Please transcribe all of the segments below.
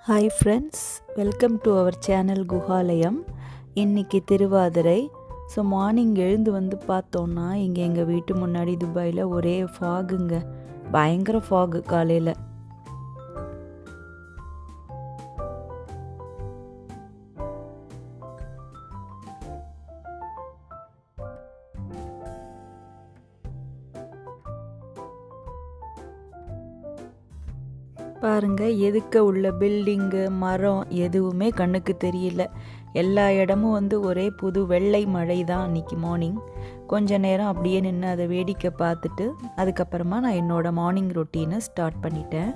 Hi friends, welcome to our channel Guhalayam. இன்றைக்கி Thiruvathirai. So morning எழுந்து வந்து பார்த்தோன்னா இங்கே எங்கள் வீட்டு முன்னாடி துபாயில் ஒரே ஃபாகுங்க, பயங்கர ஃபாகு காலையில். பாருங்கள், எதுக்க உள்ள பில்டிங்கு மரம் எதுவுமே கண்ணுக்கு தெரியல. எல்லா இடமும் வந்து ஒரே புது வெள்ளை மழை தான் அன்றைக்கி மார்னிங். கொஞ்ச நேரம் அப்படியே நின்று அதை வேடிக்கை பார்த்துட்டு அதுக்கப்புறமா நான் என்னோடய மார்னிங் ரொட்டீனை ஸ்டார்ட் பண்ணிட்டேன்.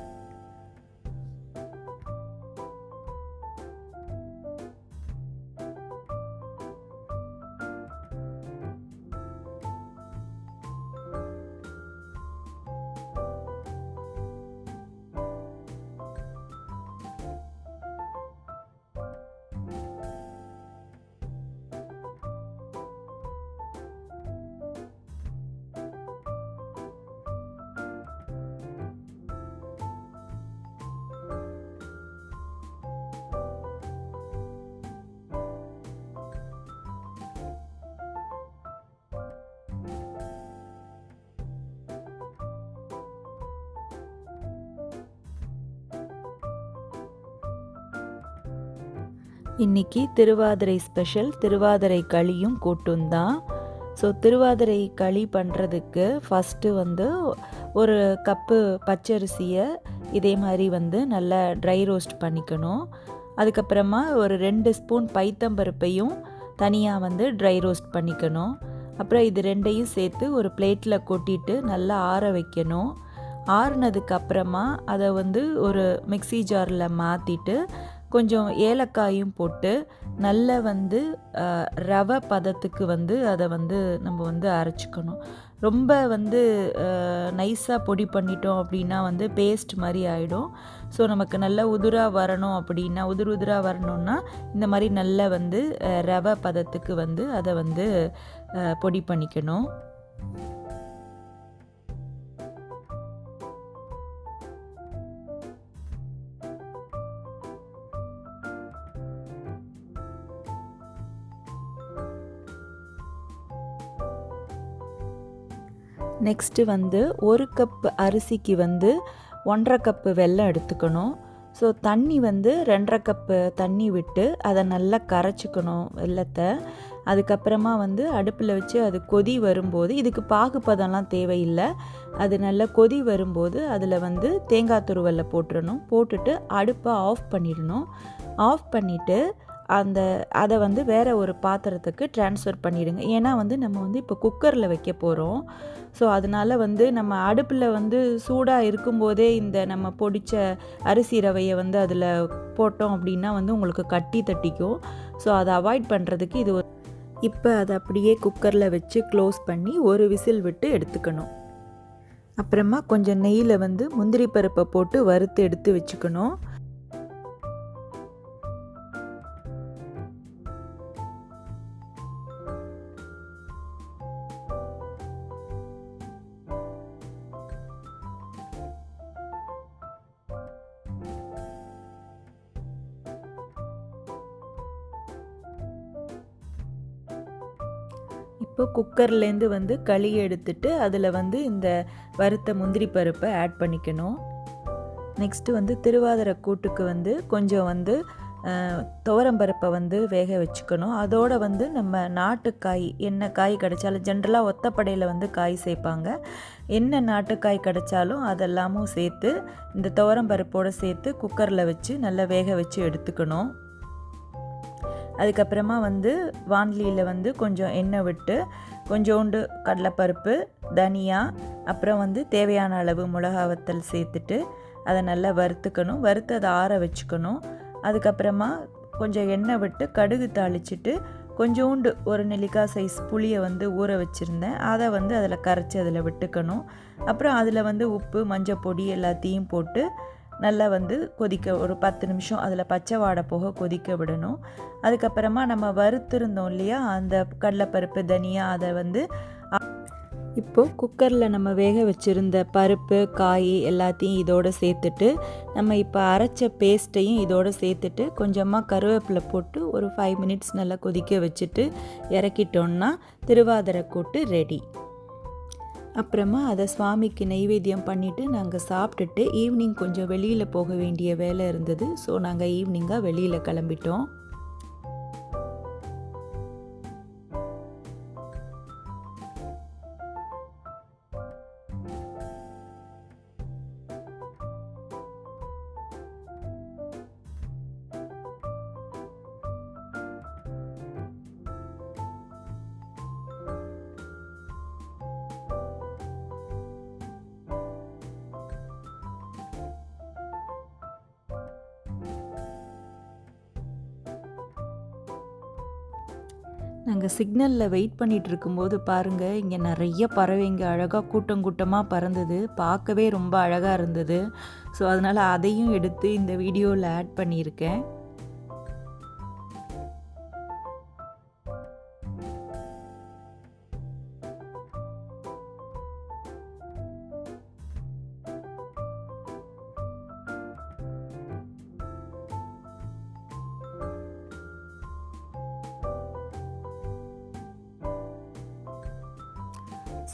இன்றைக்கி திருவாதிரை ஸ்பெஷல் திருவாதிரை களியும் கூட்டும் தான். ஸோ திருவாதிரை களி பண்ணுறதுக்கு ஃபஸ்ட்டு வந்து ஒரு கப்பு பச்சரிசியை இதே மாதிரி வந்து நல்லா ட்ரை ரோஸ்ட் பண்ணிக்கணும். அதுக்கப்புறமா ஒரு 2 ஸ்பூன் பைத்தம்பருப்பையும் தனியாக வந்து ட்ரை ரோஸ்ட் பண்ணிக்கணும். அப்புறம் இது ரெண்டையும் சேர்த்து ஒரு பிளேட்டில் கொட்டிட்டு நல்லா ஆற வைக்கணும். ஆறுனதுக்கப்புறமா அதை வந்து ஒரு மிக்ஸி ஜாரில் மாற்றிட்டு கொஞ்சம் ஏலக்காயும் போட்டு நல்ல வந்து ரவை பதத்துக்கு வந்து அதை வந்து நம்ம வந்து அரைச்சிக்கணும். ரொம்ப வந்து நைஸாக பொடி பண்ணிட்டோம் அப்படின்னா வந்து பேஸ்ட் மாதிரி ஆகிடும். ஸோ நமக்கு நல்ல உதிராக வரணும் அப்படின்னா உதிராக வரணும்னா இந்த மாதிரி நல்ல வந்து ரவை பதத்துக்கு வந்து அதை வந்து பொடி பண்ணிக்கணும். நெக்ஸ்ட்டு வந்து 1 கப் அரிசிக்கு வந்து 1.5 கப்பு வெல்லம் எடுத்துக்கணும். ஸோ தண்ணி வந்து 2.5 கப்பு தண்ணி விட்டு அதை நல்லா கரைச்சிக்கணும் வெல்லத்தை. அதுக்கப்புறமா வந்து அடுப்பில் வச்சு அது கொதி வரும்போது, இதுக்கு பாகுப்பதம்லாம் தேவையில்லை, அது நல்லா கொதி வரும்போது அதில் வந்து தேங்காய் துருவலை போட்டுடணும். போட்டுட்டு அடுப்பை ஆஃப் பண்ணிடணும். ஆஃப் பண்ணிவிட்டு அதை வந்து வேறு ஒரு பாத்திரத்துக்கு ட்ரான்ஸ்ஃபர் பண்ணிவிடுங்க. ஏன்னா வந்து நம்ம வந்து இப்போ குக்கரில் வைக்க போகிறோம். ஸோ அதனால் வந்து நம்ம அடுப்பில் வந்து சூடாக இருக்கும்போதே இந்த நம்ம பொடித்த அரிசி ரவையை வந்து அதில் போட்டோம் அப்படின்னா வந்து உங்களுக்கு கட்டி தட்டிக்கும். ஸோ அதை அவாய்ட் பண்ணுறதுக்கு இது இப்போ அதை அப்படியே குக்கரில் வச்சு க்ளோஸ் பண்ணி ஒரு விசில் விட்டு எடுத்துக்கணும். அப்புறமா கொஞ்சம் நெய்யில் வந்து முந்திரி பருப்பை போட்டு வறுத்து எடுத்து வச்சுக்கணும். இப்போ குக்கர்லேருந்து வந்து களி எடுத்துட்டு அதில் வந்து இந்த வறுத்த முந்திரி பருப்பை ஆட் பண்ணிக்கணும். நெக்ஸ்ட்டு வந்து திருவாதிரை கூட்டுக்கு வந்து கொஞ்சம் வந்து துவரம்பருப்பை வந்து வேக வச்சுக்கணும். அதோடு வந்து நம்ம நாட்டுக்காய் என்ன காய் கிடைச்சாலும், ஜென்ரலாக ஒத்தப்படையில் வந்து காய் சேர்ப்பாங்க, என்ன நாட்டுக்காய் கிடைச்சாலும் அதெல்லாமும் சேர்த்து இந்த துவரம்பருப்போடு சேர்த்து குக்கரில் வச்சு நல்லா வேக வச்சு எடுத்துக்கணும். அதுக்கப்புறமா வந்து வான்லியில் வந்து கொஞ்சம் எண்ணெய் விட்டு கொஞ்சோண்டு கடலைப்பருப்பு, தனியா, அப்புறம் வந்து தேவையான அளவு மிளகா வத்தல் சேர்த்துட்டு அதை நல்லா வறுத்துக்கணும். வறுத்து அதை ஆற வச்சுக்கணும். அதுக்கப்புறமா கொஞ்சம் எண்ணெய் விட்டு கடுகு தாளிச்சிட்டு கொஞ்சோண்டு ஒரு நெல்லிக்காய் சைஸ் புளியை வந்து ஊற வச்சுருந்தேன், அதை வந்து அதில் கரைச்சி அதில் விட்டுக்கணும். அப்புறம் அதில் வந்து உப்பு, மஞ்சள் பொடி எல்லாத்தையும் போட்டு நல்லா வந்து கொதிக்க ஒரு 10 நிமிஷம் அதில் பச்சை வாடை போக கொதிக்க விடணும். அதுக்கப்புறமா நம்ம வறுத்துருந்தோம் இல்லையா அந்த கடலைப்பருப்பு, தனியா, அதை வந்து இப்போது குக்கரில் நம்ம வேக வச்சுருந்த பருப்பு காய் எல்லாத்தையும் இதோடு சேர்த்துட்டு நம்ம இப்போ அரைச்ச பேஸ்ட்டையும் இதோடு சேர்த்துட்டு கொஞ்சமாக கருவேப்பிலை போட்டு ஒரு 5 மினிட்ஸ் நல்லா கொதிக்க வச்சுட்டு இறக்கிட்டோன்னா திருவாதிரை கூட்டு ரெடி. அப்புறமா அதை சுவாமிக்கு நெய்வேத்தியம் பண்ணிவிட்டு நாங்கள் சாப்பிட்டுட்டு ஈவினிங் கொஞ்சம் வெளியில் போக வேண்டிய வேலை இருந்தது. ஸோ நாங்கள் ஈவினிங்காக வெளியில் கிளம்பிட்டோம். நாங்கள் சிக்னலில் வெயிட் பண்ணிகிட்டு இருக்கும்போது பாருங்கள், இங்கே நிறைய பறவைங்க அழகாக கூட்டம் கூட்டமாக பறந்தது. பார்க்கவே ரொம்ப அழகாக இருந்தது. ஸோ அதனால் அதையும் எடுத்து இந்த வீடியோவில் ஆட் பண்ணியிருக்கேன்.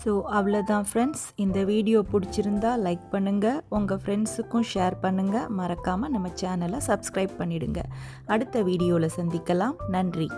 ஸோ அவ்வளோதான் ஃப்ரெண்ட்ஸ். இந்த வீடியோ பிடிச்சிருந்தா லைக் பண்ணுங்கள், உங்கள் ஃப்ரெண்ட்ஸுக்கும் ஷேர் பண்ணுங்கள். மறக்காமல் நம்ம சேனலை சப்ஸ்கிரைப் பண்ணிவிடுங்க. அடுத்த வீடியோவில் சந்திக்கலாம். நன்றி.